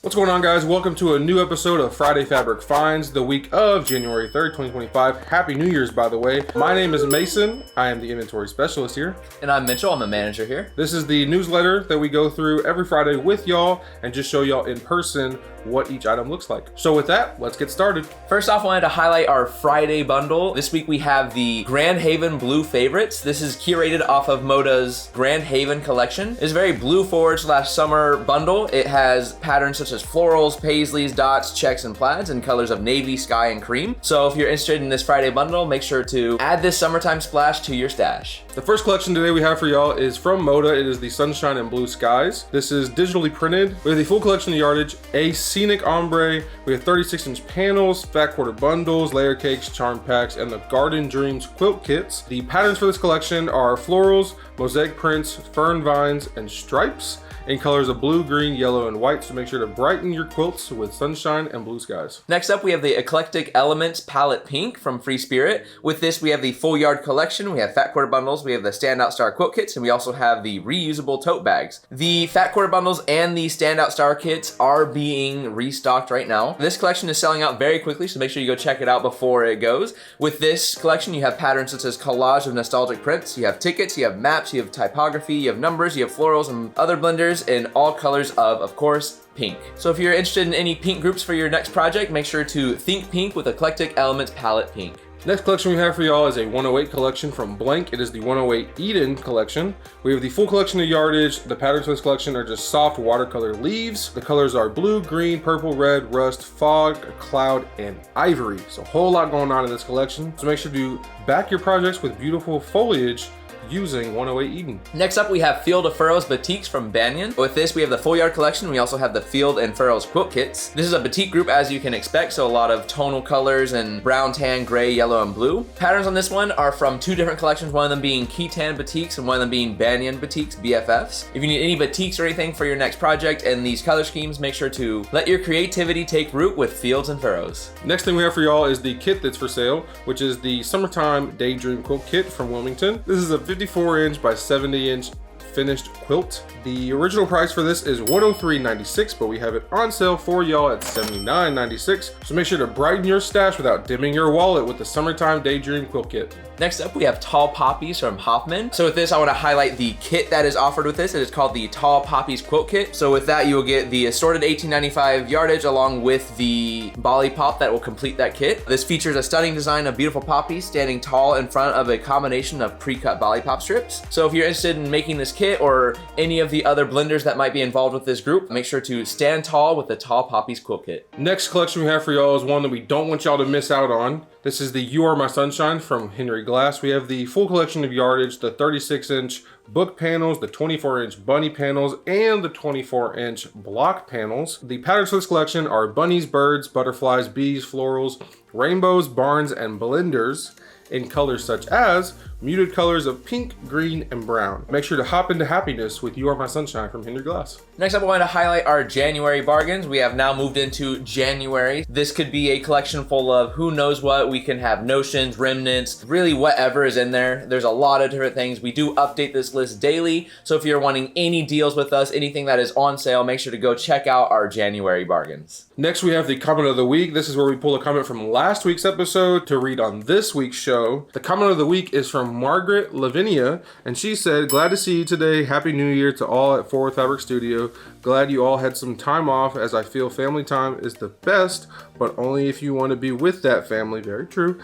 What's going on, guys? Welcome to a new episode of Friday Fabric Finds, the week of January 3rd, 2025. Happy New Year's, by the way. My name is Mason. I am the inventory specialist here. And I'm Mitchell. I'm the manager here. This is the newsletter that we go through every Friday with y'all and just show y'all in person what each item looks like. So with that, let's get started. First off, I wanted to highlight our Friday bundle. This week we have the Grand Haven Blue Favorites. This is curated off of Moda's Grand Haven collection. It's a very blue forward / summer bundle. It has patterns such as florals, paisleys, dots, checks, and plaids in colors of navy, sky, and cream. So if you're interested in this Friday bundle, make sure to add this summertime splash to your stash. The first collection today we have for y'all is from Moda. It is the Sunshine and Blue Skies. This is digitally printed. We have the full collection of yardage, a scenic ombre. We have 36-inch panels, fat quarter bundles, layer cakes, charm packs, and the Garden Dreams Quilt Kits. The patterns for this collection are florals, mosaic prints, fern vines, and stripes in colors of blue, green, yellow, and white, so make sure to brighten your quilts with sunshine and blue skies. Next up, we have the Eclectic Elements Palette Pink from Free Spirit. With this, we have the full yard collection, we have fat quarter bundles, we have the Standout Star Quilt Kits, and we also have the reusable tote bags. The fat quarter bundles and the Standout Star Kits are being restocked right now. This collection is selling out very quickly, so make sure you go check it out before it goes. With this collection, you have patterns such as collage of nostalgic prints, you have tickets, you have maps, you have typography, you have numbers, you have florals, and other blenders in all colors of course, pink. So if you're interested in any pink groups for your next project, make sure to think pink with Eclectic Elements Palette Pink. Next collection we have for y'all is a 108 collection from Blank. It is the 108 Eden collection. We have the full collection of yardage. The patterns for this collection are just soft watercolor leaves. The colors are blue, green, purple, red, rust, fog, cloud, and ivory. So a whole lot going on in this collection. So make sure to back your projects with beautiful foliage using 108 Eden. Next up, we have Field of Furrows Batiks from Banyan. With this, we have the full yard collection. We also have the Field and Furrows Quilt Kits. This is a batik group, as you can expect, so a lot of tonal colors and brown, tan, gray, yellow, and blue. Patterns on this one are from two different collections, one of them being Khitan Batiks and one of them being Banyan Batiks, BFFs. If you need any batiks or anything for your next project and these color schemes, make sure to let your creativity take root with Fields and Furrows. Next thing we have for y'all is the kit that's for sale, which is the Summertime Daydream Quilt Kit from Wilmington. This is a 54-inch by 70-inch finished quilt. The original price for this is $103.96, but we have it on sale for y'all at $79.96. So make sure to brighten your stash without dimming your wallet with the Summertime Daydream Quilt Kit. Next up, we have Tall Poppies from Hoffman. So with this, I want to highlight the kit that is offered with this. It is called the Tall Poppies Quilt Kit. So with that, you will get the assorted $18.95 yardage along with the Bolly Pop that will complete that kit. This features a stunning design of beautiful poppies standing tall in front of a combination of pre-cut Bolly Pop strips. So if you're interested in making this kit or any of the other blenders that might be involved with this group, make sure to stand tall with the Tall Poppies Quilt Kit. Next collection we have for y'all is one that we don't want y'all to miss out on. This is the You Are My Sunshine from Henry Glass. We have the full collection of yardage, the 36-inch book panels, the 24-inch bunny panels, and the 24-inch block panels. The patterns for this collection are bunnies, birds, butterflies, bees, florals, rainbows, barns, and blenders in colors such as muted colors of pink, green, and brown. Make sure to hop into happiness with You Are My Sunshine from Henry Glass. Next up, I want to highlight our January bargains. We have now moved into January. This could be a collection full of who knows what. We can have notions, remnants, really whatever is in there. There's a lot of different things. We do update this list daily. So if you're wanting any deals with us, anything that is on sale, make sure to go check out our January bargains. Next, we have the comment of the week. This is where we pull a comment from last week's episode to read on this week's show. The comment of the week is from Margaret Lavinia, and she said, "Glad to see you today. Happy New Year to all at Forward Fabric Studio. Glad you all had some time off, as I feel family time is the best, but only if you want to be with that family." Very true.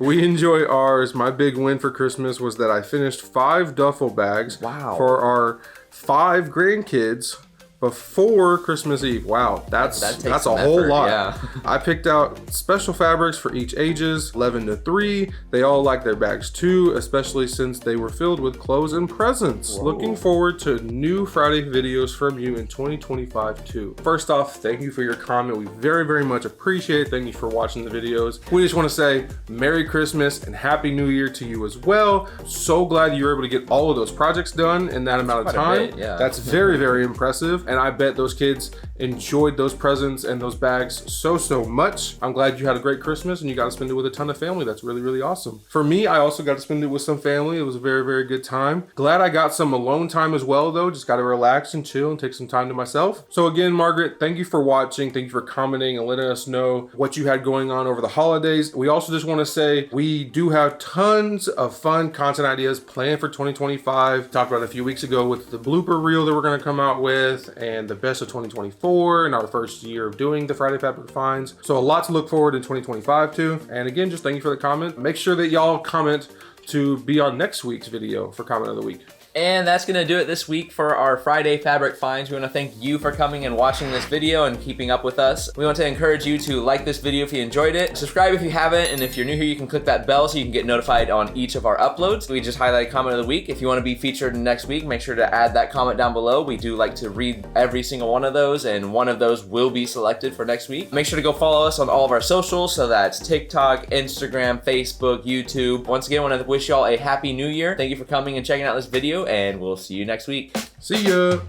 We enjoy ours. My big win for Christmas was that I finished 5 duffel bags for our 5 grandkids before Christmas Eve. Wow, that's a whole lot. Yeah. I picked out special fabrics for each ages, 11 to 3. They all like their bags too, especially since they were filled with clothes and presents. Whoa. Looking forward to new Friday videos from you in 2025 too. First off, thank you for your comment. We very, very much appreciate it. Thank you for watching the videos. We just want to say Merry Christmas and Happy New Year to you as well. So glad you were able to get all of those projects done in that amount of time. Yeah. That's very, very impressive. and I bet those kids enjoyed those presents and those bags so much. I'm glad you had a great Christmas and you got to spend it with a ton of family. That's really awesome. For me, I also got to spend it with some family. It was a very good time. Glad I got some alone time as well though. Just got to relax and chill and take some time to myself. So again, Margaret, thank you for watching. Thank you for commenting and letting us know what you had going on over the holidays. We also just want to say we do have tons of fun content ideas planned for 2025. Talked about it a few weeks ago with the blooper reel that we're going to come out with and the best of 2024 and our first year of doing the Friday Fabric Finds. So a lot to look forward in 2025 to. And again, just thank you for the comment. Make sure that y'all comment to be on next week's video for comment of the week. And that's going to do it this week for our Friday Fabric Finds. We want to thank you for coming and watching this video and keeping up with us. We want to encourage you to like this video if you enjoyed it, subscribe if you haven't, and if you're new here, you can click that bell so you can get notified on each of our uploads. We just highlight comment of the week. If you want to be featured next week, make sure to add that comment down below. We do like to read every single one of those, and one of those will be selected for next week. Make sure to go follow us on all of our socials, so that's TikTok, Instagram, Facebook, YouTube. Once again, I want to wish y'all a happy new year. Thank you for coming and checking out this video, and we'll see you next week. See ya.